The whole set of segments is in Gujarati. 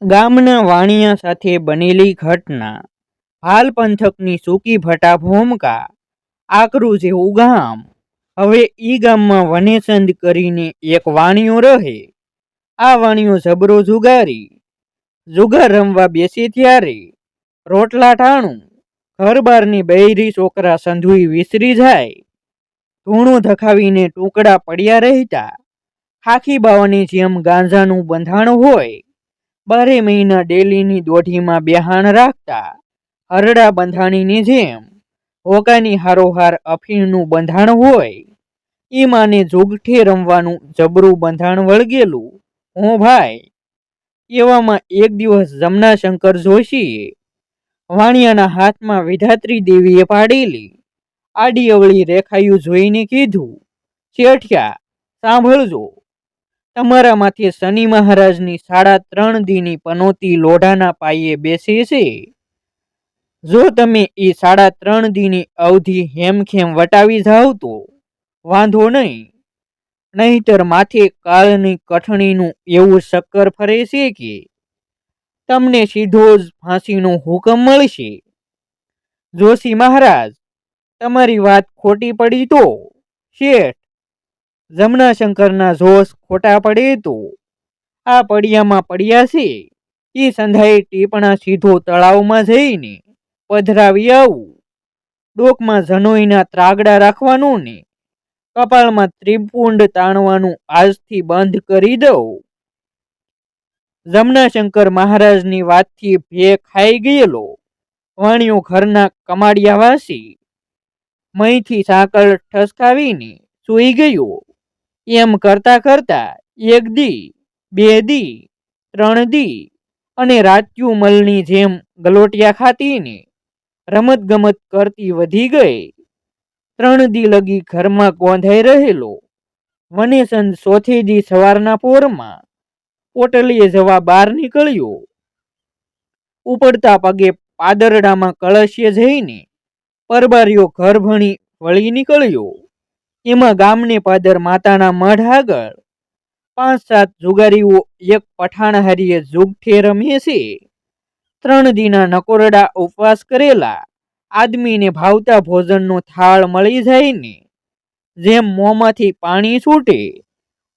ગામના વાણિયા સાથે બનેલી ઘટના. હાલ પંથકની સૂકી ભટા ભૂમકા આકરું જેવું ગામ. હવે ઈ ગામમાં વનેચંદ કરીને એક વાણિયો રહે. આ વાણિયો જબરો જુગારી. જુગાર રમવા બેસી ત્યારે રોટલા ટાણું ઘર બારની બૈરી છોકરા સંધુઈ વિસરી જાય. ધૂણું ધખાવીને ટુકડા પડ્યા રહેતા. ખાખી બાવાની જેમ ગાંજાનું બંધાણ હોય. 12 મહિના ડેલીની દોઢીમાં બેહાણ રાખતા. હરડા બંધાણીની જેમ હોકાની હારોહાર અફીણનું બંધાણ હોય. ઈ માને જોગઠે રમવાનું જબરું બંધાણ વળગેલું. હું ભાઈ. એવામાં એક દિવસ જમનાશંકર જોશીએ વાણિયાના હાથમાં વિધાત્રી દેવીએ પાડેલી આડી અવળી રેખાયું જોઈને કીધું, શેઠિયા સાંભળજો, તમારા માથે શનિ મહારાજની 3.5 દીની પનોતી લોઢાના પાયે બેસે છે. જો તમે એ 3.5 દીની અવધિ હેમખેમ વટાવી જાવ તો વાંધો નહીં, નહીતર માથે કાળની કઠણીનું એવું શક્કર ફરે છે કે તમને સીધો જ ફાંસીનો હુકમ મળશે. જોશી મહારાજ, તમારી વાત ખોટી પડી તો શેઠ, જમનાશંકરના જોશ ખોટા પડે તો આ પડિયામાં પડ્યા છે એ સંધાઈ ટીપણા સીધો તળાવમાં જઈને પધરાવી આવું. ડોકમાં જનોઈના ત્રાગડા રાખવાનું ને કપાળમાં ત્રિપુંડ તાણવાનું આજથી બંધ કરી દઉં. જમનાશંકર મહારાજની વાતથી ભે ખાઈ ગયેલો વાણિયો ઘરના કમાડિયાવાસી મહીથી સાંકળ ઠસકાવીને સૂઈ ગયો. એમ કરતા કરતા 1 દી, 2 દી, 3 દી અને રાત્યુ મલની જેમ ગલોટિયા ખાતીને રમત ગમત કરતી વધી ગઈ. 3 દી લગી ઘરમાં ગોંધાઈ રહેલો વનેચંદ ચોથે દી સવારના પોરમાં પોટલીએ જવા બહાર નીકળ્યો. ઉપડતા પગે પાદરડામાં કળશ્ય જઈને પરબારીઓ ઘર ભણી વળી નીકળ્યો. એમાં ગામને પાદર માતાના મઢ આગળ 5-7 જુગારીઓ એક પઠાણ હારીએ જુગઠે રમે છે. 3 દીના નકોરડા ઉપવાસ કરેલા આદમીને ભાવતા ભોજનનો થાળ મળી જાય ને જેમ મોંમાંથી પાણી છૂટે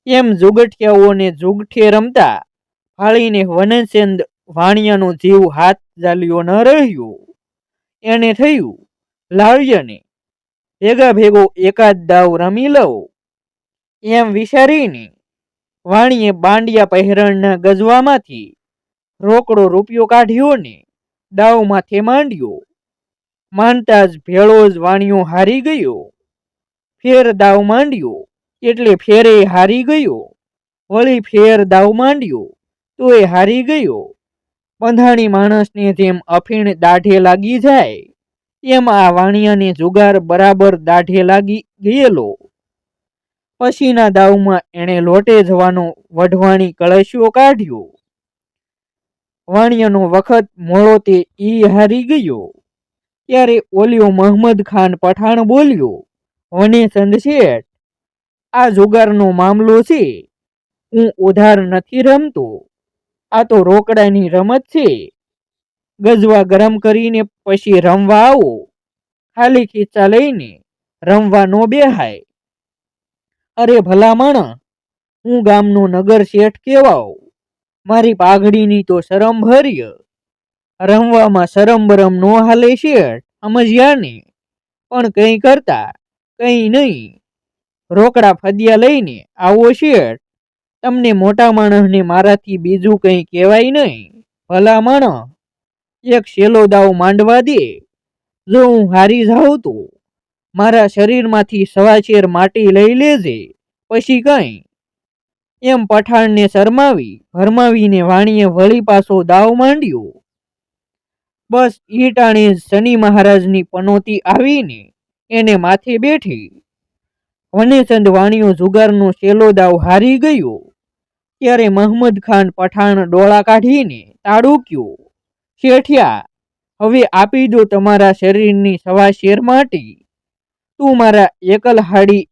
એમ જુગઠિયાઓને જુગઠે રમતા ફાળીને વનેચંદ વાણિયાનો જીવ હાથ ચાલ્યો ન રહ્યો. એને થયું, લાવ્યને ભેગા ભેગો એકાદ દાવ રમી લઉં. એમ વિચારીને વાણીએ બાંડિયા પહેરણના ગજવામાંથી રોકડો રૂપિયો કાઢ્યો ને દાવ માથે માંડ્યો. માનતા જ ભેળો જ વાણિયો હારી ગયો. ફેર દાવ માંડ્યો એટલે ફેરે હારી ગયો. વળી ફેર દાવ માંડ્યો તોય હારી ગયો. બંધાણી માણસને જેમ અફીણ દાઢે લાગી જાય એમ આ વાણિયાને જુગાર બરાબર દાઢે લાગી ગયેલો. પછીના દાવમાં એણે લોટે જવાનો વઢવાણી કળશ્યો કાઢ્યો. વાણિયાનો વખત મોળો તે ઈ હારી ગયો. ત્યારે ઓલિયો મહમદ ખાન પઠાણ બોલ્યો, વનેચંદ શેઠ, આ જુગારનો મામલો છે. હું ઉધાર નથી રમતો, આ તો રોકડાની રમત છે. ગજવા ગરમ કરીને પછી રમવા આવો. ખાલી ખીચા લઈને રમવા નો બેહાય. અરે ભલા માણસ, હું ગામનો નગર શેઠ કેવાવ. મારી પાઘડીની તો શરમ ભર્ય. રમવામાં શરમ બરમ નો હાલે શેઠ, સમજ્યા ને. પણ કંઈ કરતા કંઈ નહીં. રોકડા ફદિયા લઈને આવો શેઠ. તમને મોટા માણસને મારાથી બીજું કંઈ કહેવાય નહીં. ભલા માણસ, એક શેલો દાવ માંડવા દે. જો હું હારી જાઉં તો મારા શરીરમાંથી 1.25 શેર માટી લઈ લેજે, પછી કંઈ. એમ પઠાણને ભરમાવીને વાણીએ વળી પાછો દાવ માંડ્યો. બસ ઈ ટાણે જ શનિ મહારાજની પનોતી આવીને એને માથે બેઠી. વનેચંદ વાણિયો જુગારનો શેલો દાવ હારી ગયો. ત્યારે મહમદ ખાન પઠાણ ડોળા કાઢીને તાડૂક્યો, શેઠિયા, હવે આપી દો તમારા શરીરની 1.25 શેર માટી. તું મારા એકલહાડી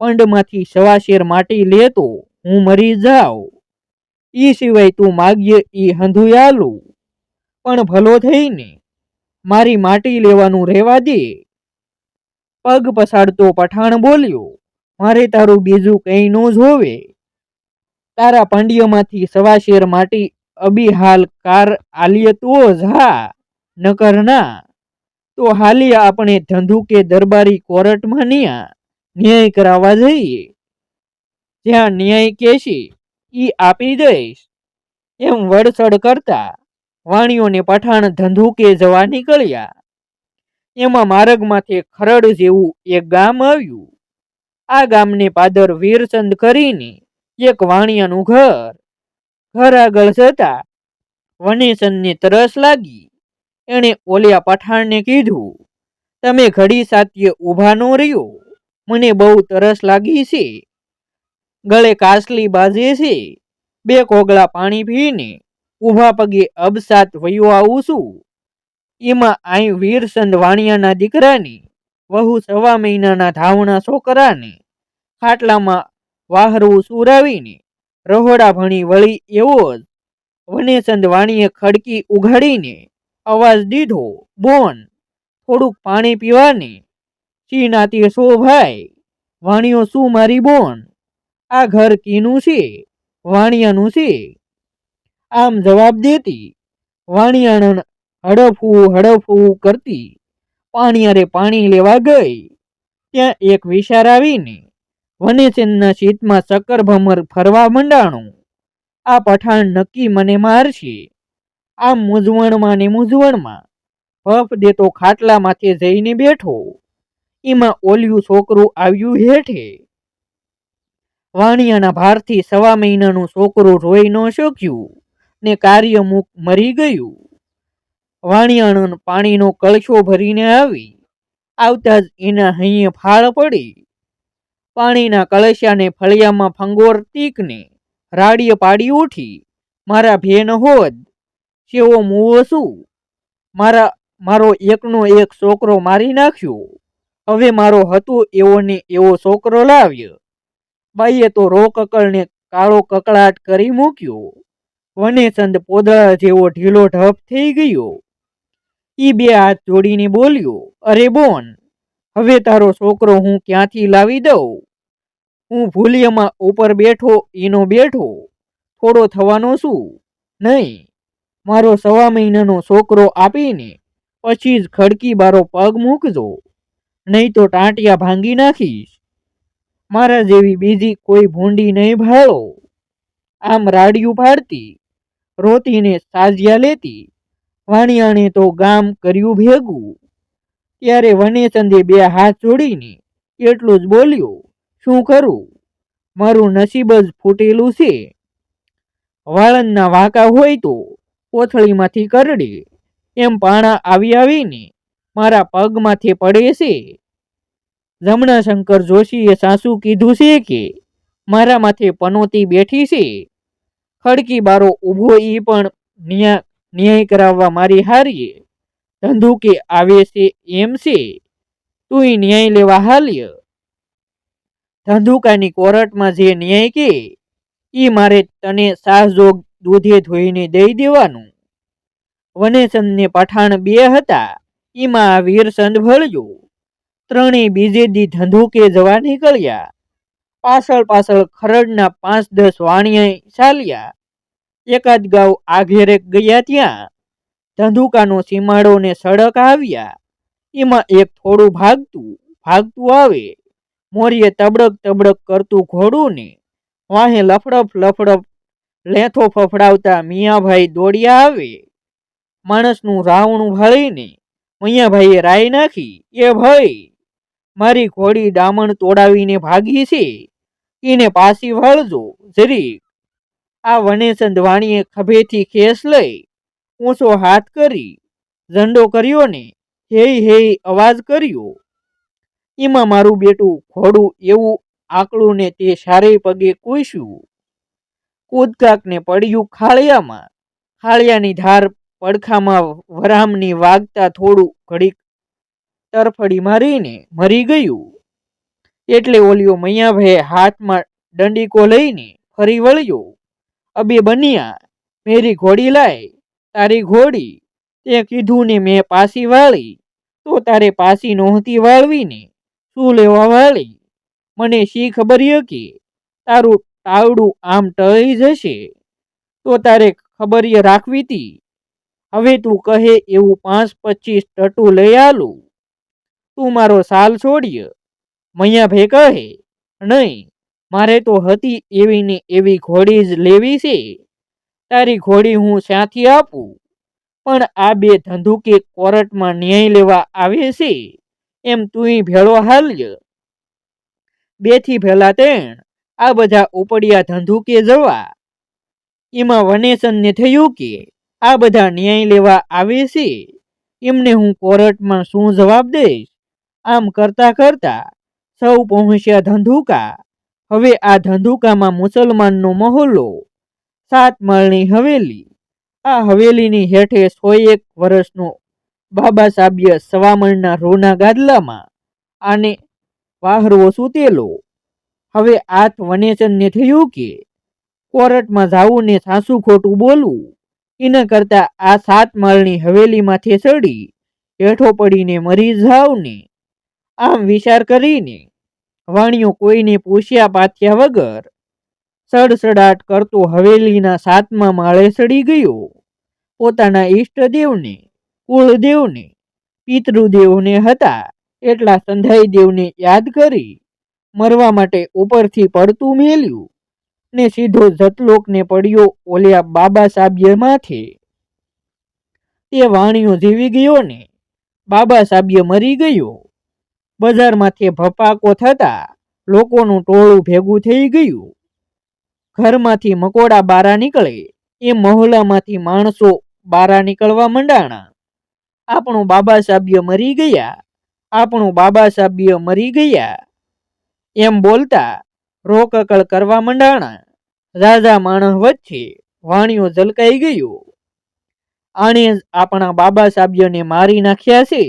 પંડમાંથી 1.25 શેર માટી લેતો હું મરી જાઉં. ઈ સિવાય તું માગ્ય ઈ હંધું આલું, પણ ભલો થઈને મારી માટી લેવાનું રહેવા દે. પગ પસાડતો પઠાણ બોલ્યો, મારે તારું બીજું કંઈ ન જોવે. તારા પાંડિયમાંથી સવા શેર માટી અબી હાલ કાર આલીએ તો જા, નકર ના તો હાલી આપણે ધંધુકે દરબારી કોર્ટમાં ન્યાય કરાવવા જઈએ. જ્યાં ન્યાય કેશે ઈ આપી દઈશ. એમ વડસડ કરતા વાણિયોને પઠાણ ધંધુકે જવા નીકળ્યા. એમાં માર્ગમાંથી ખરડ જેવું એક ગામ આવ્યું. આ ગામને પાદર વીરચંદ કરીને એક વાણિયાનું ઘર આગળ જતા વનેચંદને તરસ લાગી. એણે ઓલિયા પઠાણને કીધું, તમે ઘડી સાત્ય ઊભા નો રહ્યો, મને બહુ તરસ લાગી છે. ગળે કાસલી બાજે છે. 2 કોગળા પાણી પીને ઊભા પગે અબસાત વયો આવું છું. એમાં અહીં વીરચંદ વાણિયાના દીકરાની વહુ 1.25 મહિનાના ધાવણા છોકરાને ખાટલામાં વાહરવું સુરાવીને રહોડા ભણી વળી એવો જ વનેચંદ વાણીએ ખડકી ઉઘાડીને અવાજ દીધો, બોન, થોડુંક પાણી પીવાને. શી નાતી છો ભાઈ? વાણિયો, શું મારી બોન? આ ઘર કીનું છે? વાણિયાનું છે. આમ જવાબ દેતી વાણિયાણ હડફવું કરતી પાણીયારે પાણી લેવા ગઈ. ત્યાં એક વિચાર આવીને વનેચંદના ચિત્તમાં ચક્કર ભમર ફરવા મંડાણું. આ પઠાણ નક્કી મને મારશે. આમ મૂંઝવણમાં ભફ દેતો ખાટલા માથે જઈને બેઠો. એમાં ઓલિયું છોકરું આવ્યું હેઠે. વાણિયાના ભારથી 1.25 મહિનાનું છોકરું રોઈ ન શક્યું ને કાર્યમુખ મરી ગયું. વાણિયાણ પાણીનો કળશો ભરીને આવતા જ એના હૈયે ફાળ પડી. પાણીના કળશાને ફળિયામાં ફંગોરતીકને રાડીએ પાડી ઉઠી, મારા ભેન હોદ, સેવો મુવો છું. મારો એકનો એક છોકરો મારી નાખ્યો. હવે મારો હતો એવો ને એવો છોકરો લાવ્યો. બાઈએ તો રોકકળને કાળો કકળાટ કરી મૂક્યો. વનેચંદ પોદળા જેવો ઢીલો ઢપ થઈ ગયો. ઈ 2 હાથ જોડીને બોલ્યો, અરે બોન, હવે તારો છોકરો હું ક્યાંથી લાવી દઉં? હું ભૂલિયામાં ઉપર બેઠો એનો બેઠો થોડો થવાનો છું? નહીં, મારો 1.25 મહિનાનો છોકરો આપીને પછી જ ખડકી બારો પગ મૂકજો, નહીં તો ટાંટિયા ભાંગી નાખીશ. મારા જેવી બીજી કોઈ ભૂંડી નહીં ભાળો. આમ રાડિયું પાડતી રોતીને સાજ્યા લેતી વાણિયાણે તો ગામ કર્યું ભેગું. ત્યારે વનેચંદે 2 હાથ જોડીને એટલું જ બોલ્યો, શું કરું? મારું નસીબ જ ફૂટેલું છે. વાળંદના વાંકા હોય તો કોથળીમાંથી કરડે, એમ પાણા આવીને મારા પગ માથે પડે છે. જમણા શંકર જોશીએ સાસુ કીધું છે કે મારા માથે પનોતી બેઠી છે. ખડકી બારો ઊભો ઈ પણ ન્યાય કરાવવા મારી હારીએ ધંધુકે આવે છે એમ છે. તુંય ન્યાય લેવા હાલ્ય. ધંધુકાની કોર્ટમાં જે ન્યાય કે ઈ મારે તને સાહજોગ દૂધે ધોઈને દઈ દેવાનું. વનેચંદને પઠાણ 2 હતા. એમાં આ વીરચંદ ભળ્યો. ત્રણેય બીજે દી ધંધુકે જવા નીકળ્યા. પાછળ ખરડના 5-10 વાણિયા ચાલ્યા. એકાદ ગાવ આઘેરે ગયા. ત્યાં ધંધુકાનો સીમાડો ને સડક આવ્યા. એમાં એક થોડું ભાગતું આવે. મોરીએ તબડક કરતું ઘોડું ને વાહે લફડફ લેથો ફફડાવતા મિયાભાઈ દોડ્યા આવે. માણસનું રાવણું ભાળીને મિયાભાઈએ રાય નાખી, એ ભાઈ, મારી ઘોડી ડામણ તોડાવીને ભાગી છે, એને પાછી વળજો જરીક. આ વનેચંદ વાણીએ ખભેથી ખેસ લઈ ઊંચો હાથ કરી ઝંડો કર્યો ને હે અવાજ કર્યો. એમાં મારું બેટું ઘોડું એવું આકળું ને તે સારે પગે કૂસ્યું. કૂદકાકને પડ્યું ખાળિયામાં. ખાળિયાની ધાર પડખામાં વરામની વાગતા થોડું ઘડીક તરફડી મારીને મરી ગયું. એટલે ઓલિયો મૈયાભાઈ હાથમાં દંડીકો લઈને ફરી વળ્યો અબે બનિયા, મેરી ઘોડી લાય, તારી ઘોડી. તે કીધું ને મેં પાસી વાળી. તો તારે પાસી નહોતી વાળવી ને, શું લેવા વાળી? મને શી ખબર કે તારું તાવડું આમ ટળી જશે, તો તારે ખબર રાખવી તી. હવે તું કહે એવું 5-25 ટટું લઈ આલું. તું મારો સાલ છોડ્ય. મૈયા ભે કહે, નહીં, મારે તો હતી એવી ને એવી ઘોડી જ લેવી છે. તારી ઘોડી હું શ્યાંથી આપું? પણ આ બે ધંધુકે કોર્ટમાં ન્યાય લેવા આવે છે, એમ તુંય ભેળો હાલ્ય. 2 થી ભેલા 3, આ બધા ઉપડ્યા ધંધુકે જવા. એમાં વનેસનને થયું કે આ બધા ન્યાય લેવા આવે છે, એમને હું કોર્ટમાં શું જવાબ દઈશ? આમ કરતા કરતા સૌ પહોંચ્યા ધંધુકા. હવે આ ધંધુકામાં મુસલમાનનો મહોલ્લો, 7 માળની હવેલી. આ હવેલીની હેઠે 101 વર્ષનો બાબા સાબ્ય સવામણના રૂના ગાદલામાં આને વાહરવો સૂતેલો. હવે આથ વનેચનને થયું કે કોર્ટમાં જાવું ને સાસુ ખોટું બોલવું, એના કરતા આ 7 માળની હવેલીમાંથી ચડી હેઠો પડીને મરી જાવ ને. આમ વિચાર કરીને વાણિયો કોઈને પૂછ્યા પાથ્યા વગર સડસડાટ કરતો હવેલીના 7મા માળે ચડી ગયો. પોતાના ઈષ્ટદેવને, કુળદેવને, પિતૃદેવને હતા એટલા સંધાઈ દેવને યાદ કરી મરવા માટે ઉપરથી પડતું મેલ્યું ને સીધો જતલોકને પડ્યો ઓલ્યા બાબા સાબ્ય માથે. તે વાણિયો જીવી ગયો ને બાબા સાબ્ય મરી ગયો. બજારમાંથી ભપાકો થતા લોકોનું ટોળું ભેગું થઈ ગયું. ઘરમાંથી મકોડા બારા નીકળે એમ મહોલ્લામાંથી માણસો બારા નીકળવા મંડાણા. આપણું બાબા સાબ્ય મરી ગયા, આપણું બાબા સાબ્ય મરી ગયા એમ બોલતા રોકકળ કરવા મંડાણા. રાજા માણસ વચ્ચે વાણિયો ઝલકાઈ ગયો. આણે જ આપણા બાબા સાબ્યને મારી નાખ્યા છે.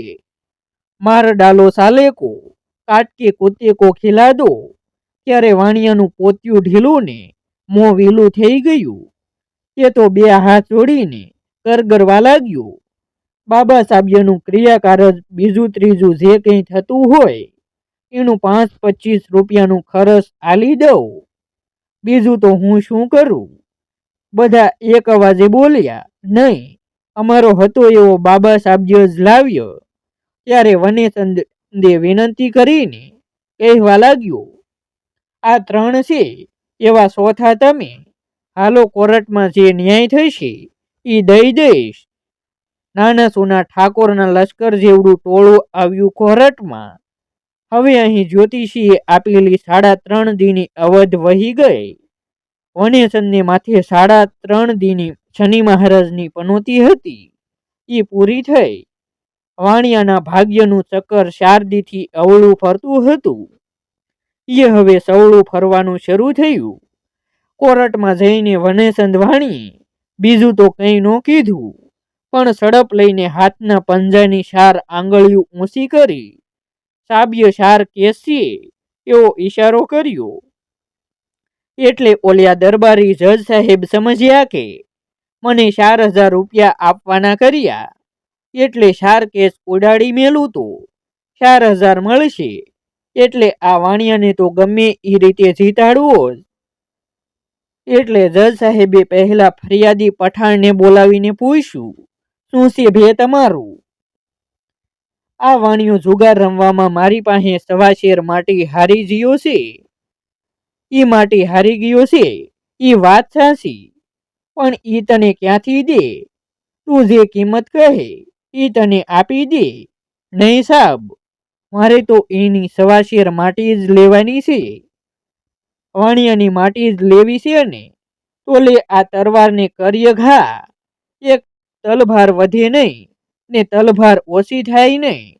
માર ડાલો સાલે કો, કાટકે કુત્તે કો ખિલા દો. ત્યારે વાણિયાનું પોતિયું ઢીલું ને મોં વીલું થઈ ગયું. તે તો 2 હાથ જોડીને કરગરવા લાગ્યો. બાબા સાબ્યનું ક્રિયાકાર જ બીજું ત્રીજું જે કંઈ થતું હોય એનું 5-25 રૂપિયાનું ખરસ આલી દઉં. બીજું તો હું શું કરું? બધા એક અવાજે બોલ્યા, નહીં, અમારો હતો એવો બાબા સાબ્ય જ લાવ્યો. ત્યારે વનેચંદે વિનંતી કરીને કહેવા લાગ્યો, આ 3 છે, એવા ચોથા તમે. હાલો, કોર્ટમાં જે ન્યાય થશે એ દઈ દઈશ. નાના સોના ઠાકોરના લશ્કર જેવડું ટોળું આવ્યું કોર્ટમાં. હવે અહીં જ્યોતિષીએ આપેલી 3.5 દીની અવધ વહી ગઈ. વનેચંદને માથે 3.5 દીની શનિ મહારાજની પનોતી હતી, એ પૂરી થઈ. વાણિયાના ભાગ્યનું ચક્કર 4 દીથી અવળું ફરતું હતું, એ હવે સવળું ફરવાનું શરૂ થયું. કોર્ટમાં જઈને વનેચંદ વાણીએ બીજું તો કંઈ ન કીધું, પણ સડપ લઈને હાથના પંજાની 4 આંગળીઓ ઊંચી કરી સાબ્ય 4 કેસીએ એવો ઈશારો કર્યો. એટલે ઓલ્યા દરબારી જજ સાહેબ સમજ્યા કે મને 4000 રૂપિયા આપવાના કર્યા, એટલે 4 કેસ ઉડાડી મેલું તો 4000 મળશે. એટલે આ વાણિયાને તો ગમે એ રીતે જીતાડવો જ. એટલે જજ સાહેબે પહેલા ફરિયાદી પઠાણને બોલાવીને પૂછ્યું, શું છે ભે તમારું? આ વાણિયો જુગાર રમવામાં મારી પાસે 1.25 શેર માટી હારી ગયો છે. એ માટી હારી ગયો છે એ વાત સાચી, પણ એ તને ક્યાંથી દે? તું જે કિંમત કહે એ તને આપી દે. નહીં સાબ, મારે તો એની 1.25 શેર માટી જ લેવાની છે. વાણિયાની માટી જ લેવી છે ને તો લે આ તરવારને કર્ય ઘા. એક તલભાર વધે નહીં ને તલભાર ઓછી થાય નહીં.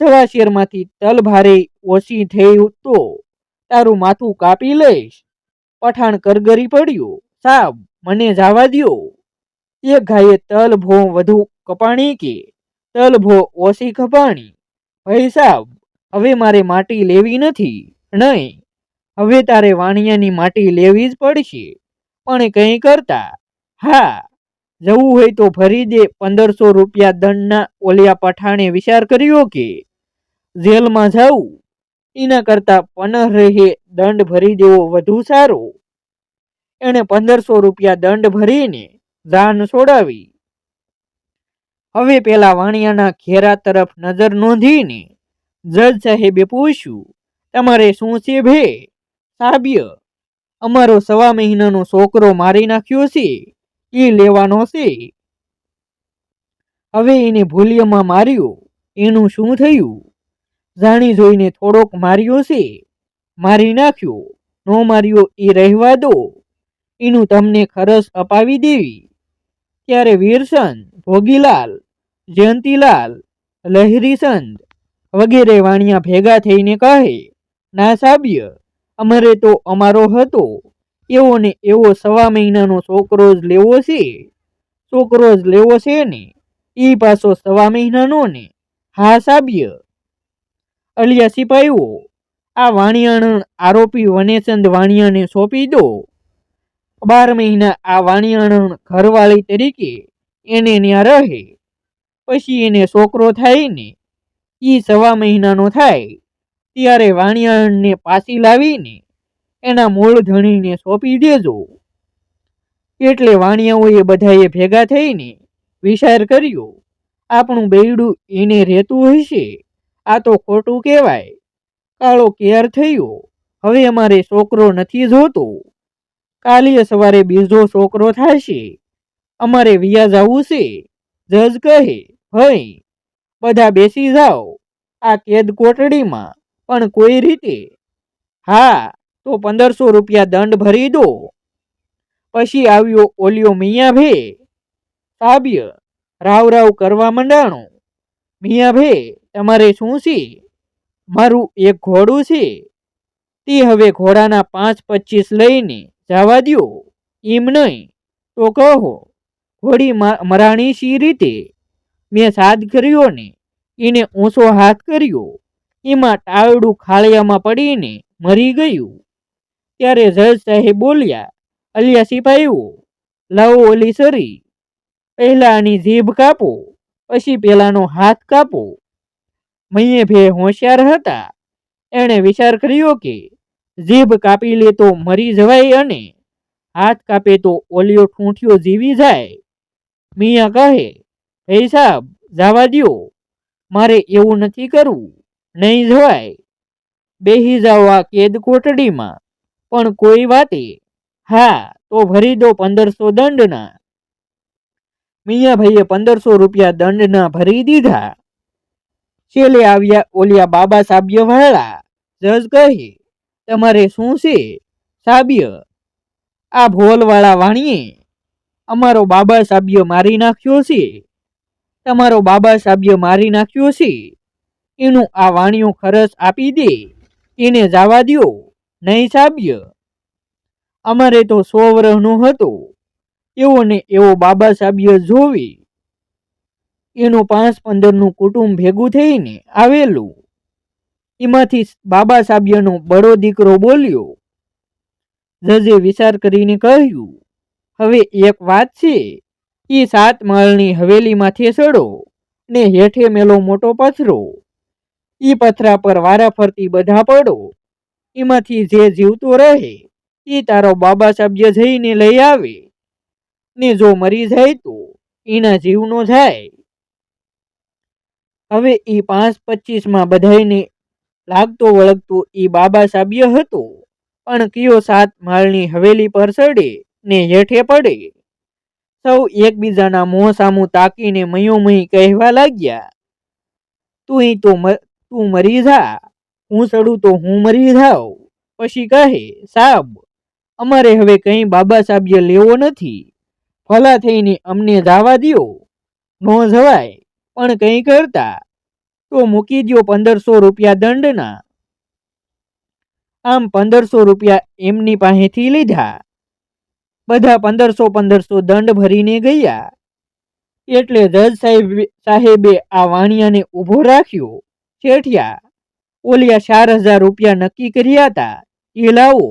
1.25 શેરમાંથી તલભારે ઓછી થઈ તો તારું માથું કાપી લઈશ. પઠાણ કરગરી પડ્યો, સાબ મને જવા દ્યો. એક ગાયે તલ ભો વધુ કપાણી કે તલ ભો ઓછી કપાણી? ભાઈ સાબ, હવે મારે માટી લેવી નથી. નહીં, હવે તારે વાણિયાની માટી લેવી જ પડશે, પણ કંઈ કરતા. હા, જવું હોય તો ભરી દે 1500 રૂપિયા દંડના. ઓલિયા પઠાણે વિચાર કર્યો કે જેલમાં જવું એના કરતા પનરહે દંડ ભરી દેવો વધુ સારો. એણે 1500 રૂપિયા દંડ ભરીને જાન છોડાવી. હવે પેલા વાણિયાના ઘેરા તરફ નજર નોંધીને જજ સાહેબે પૂછ્યું, તમારે શું છે ભે? સાબ્ય, અમારો 1.25 મહિનાનો છોકરો મારી નાખ્યો છે, એ લેવાનો છે. હવે એને ભૂલિયામાં માર્યો, એનું શું થયું? જાણી જોઈને થોડોક માર્યો છે, મારી નાખ્યો. નો માર્યો એ રહેવા દો, એનું તમને ખરસ અપાવી દેવી. ત્યારે વીરસંત, ભોગીલાલ, જયંતીલાલ, લહેરીચંદ વગેરે વાણિયા ભેગા થઈને કહે, ના સાબ્ય, અમારે તો અમારો હતો એવો ને એવો 1.25 મહિનાનો છોકરો જ લેવો છે. છોકરો જ લેવો છે ને એ પાછો 1.25 મહિનાનો ને? હા સાબ્ય. અલિયા સિપાઈઓ, આ વાણિયાણ આરોપી વનેચંદ વાણિયાને સોંપી દો. 12 મહિના આ વાણિયાણ ઘરવાળી તરીકે એને ત્યાં રહે. પછી એને છોકરો થાય ને એ 1.25 મહિનાનો થાય ત્યારે વાણિયાણને પાછી લાવીને એના મૂળ ધણીને સોંપી દેજો. એટલે વાણિયાઓએ બધાએ ભેગા થઈને વિચાર કર્યો, આપણું બેયડું એને રહેતું હશે. આ તો ખોટું કહેવાય. કાળો કેર થયો. હવે અમારે છોકરો નથી જોતો. કાલે સવારે બીજો છોકરો થશે. અમારે વિયા જવું છે. જજ કહે, ભાઈ બધા બેસી જાઓ આ કેદ કોટડીમાં, પણ કોઈ રીતે. હા, તો 1500 રૂપિયા દંડ ભરી દો. પછી આવ્યો ઓલિયો મિયા ભે. સાબ્ય રાવ રાવ કરવા માંડાણો. મિયા ભે, તમારે શું છે? મારું એક ઘોડું છે, તે હવે ઘોડાના 5-25 લઈને જવા દો. એમ નહીં તો કહો, ઘોડી મરાણી સી રીતે? મેં સાદ કર્યો ને એને ઊંચો હાથ કર્યો, એમાં ટાળડું ખાળિયામાં પડીને મરી ગયું. ત્યારે જજ સાહેબ બોલ્યા, અલિયા સિપાઈઓ, લાવો ઓલી સરી. પહેલા આની જીભ કાપો, પછી પેલાનો હાથ કાપો. મયે ભે હોશિયાર હતા. એણે વિચાર કર્યો કે જીભ કાપી લે તો મરી જવાય અને હાથ કાપે તો ઓલિયો ઠૂંઠિયો જીવી જાય. મિયા કહે, ભાઈ સાહેબ જવા દો, મારે એવું નથી કરવું, નહીં જવાય. બેહી જાઓ આ કેદ કોટડીમાં, પણ કોઈ વાતે. હા, તો ભરી દો 1500 દંડના. મિયાભાઈએ 1500 રૂપિયા દંડના ભરી દીધા. છેલ્લે આવ્યા ઓલિયા બાબા સાબ્ય વાળા. જજ કહે, તમારે શું છે? સાબ્ય, આ ભોલવાળા વાણીએ અમારો બાબા સાબ્ય મારી નાખ્યો છે. તમારો બાબા સાબ્ય મારી નાખ્યો છે. એનું આ વાણીઓ ખરસ આપી દે, એને જવા દો. નહીં સાબ્ય, અમારે તો 100 વર્ષનો હતો એવો ને એવો બાબા સાબ્ય જોવે. એનું 5-15નું કુટુંબ ભેગું થઈને આવેલું. એમાંથી બાબા સાબ્યનો બડો દીકરો બોલ્યો. જજે વિચાર કરીને કહ્યું, હવે એક વાત છે. એ 7 માળની હવેલીમાંથી ચડો ને હેઠે મેલો મોટો પથરો. એ પથરા પર વારા ફરતી બધા પડો. એમાંથી જે જીવતો રહે એ તારો બાબા સાબ્ય જઈને લઈ આવે, ને જો મરી જાય તો એના જીવનો જાય. હવે એ 5-25માં બધાને લાગતો વળગતો એ બાબા સાબ્ય હતો, પણ કયો 7 માળની હવેલી પર ચડે ને હેઠે પડે. સૌ એકબીજાના મોં સામું તાકીને મયોમય કહેવા લાગ્યા, તું મરી જા, હું ચડું તો હું મરી જાઉં. પછી કહે, સાબ, અમારે હવે કંઈ બાબા સાબ્ય લેવો નથી. ભલા થઈને અમને જવા દો. નો જવાય, પણ કંઈ કરતા તો મૂકી દો 1500 રૂપિયા દંડના. આમ 1500 રૂપિયા એમની પાસેથી લીધા. બધા 1500 દંડ ભરીને ગયા. એટલે જજ સાહેબે આ વાણિયાને ઊભો રાખ્યો. શેઠિયા, ઓલિયા 4000 રૂપિયા નક્કી કર્યા હતા, એ લાવો.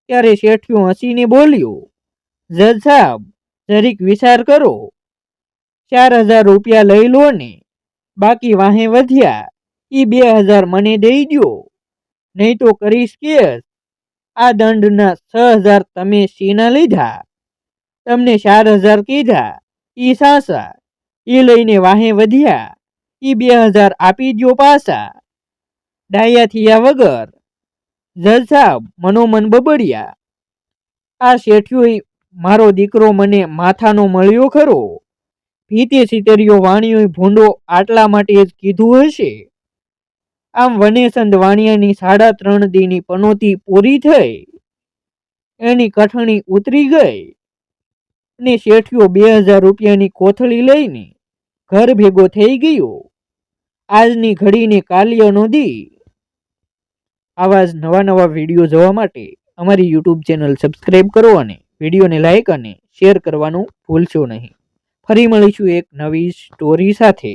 ત્યારે શેઠિયો હસીને બોલ્યો, જજ સાહેબ, જરીક વિચાર કરો. 4,000 રૂપિયા લઈ લો ને, બાકી વાહે વધ્યા ઈ 2,000 મને દઈ દો, નહીં તો કરીશ કેસ. આ દંડના 6,000 તમે સીના લીધા, તમને 4,000 કીધા ઈ સાસા, ઈ લઈને વાહે વધ્યા ઈ 2,000 આપી દો પાછા. ડાયા થયા વગર જજ સાહેબ મનોમન બબડ્યા. આ શેઠિયોય મારો દીકરો મને માથાનો મળ્યો ખરો. ભીતે સિતરિયો વાણિયોય ભૂંડો આટલા માટે જ કીધું હશે. આમ વનેસંદ વાણિયાની 3.5 દીની પનોતી પૂરી થઈ. એની કઠણી ઉતરી ગઈ ને શેઠિયો 2,000 રૂપિયાની કોથળી લઈને ઘર ભેગો થઈ ગયો. આજની ઘડીને કાલ્યનો દી. આવા જ નવા વિડીયો જોવા માટે અમારી યુટ્યુબ ચેનલ સબસ્ક્રાઈબ કરો અને વિડીયોને લાઈક અને શેર કરવાનું ભૂલશો નહીં. ફરી મળીશું એક નવી સ્ટોરી સાથે.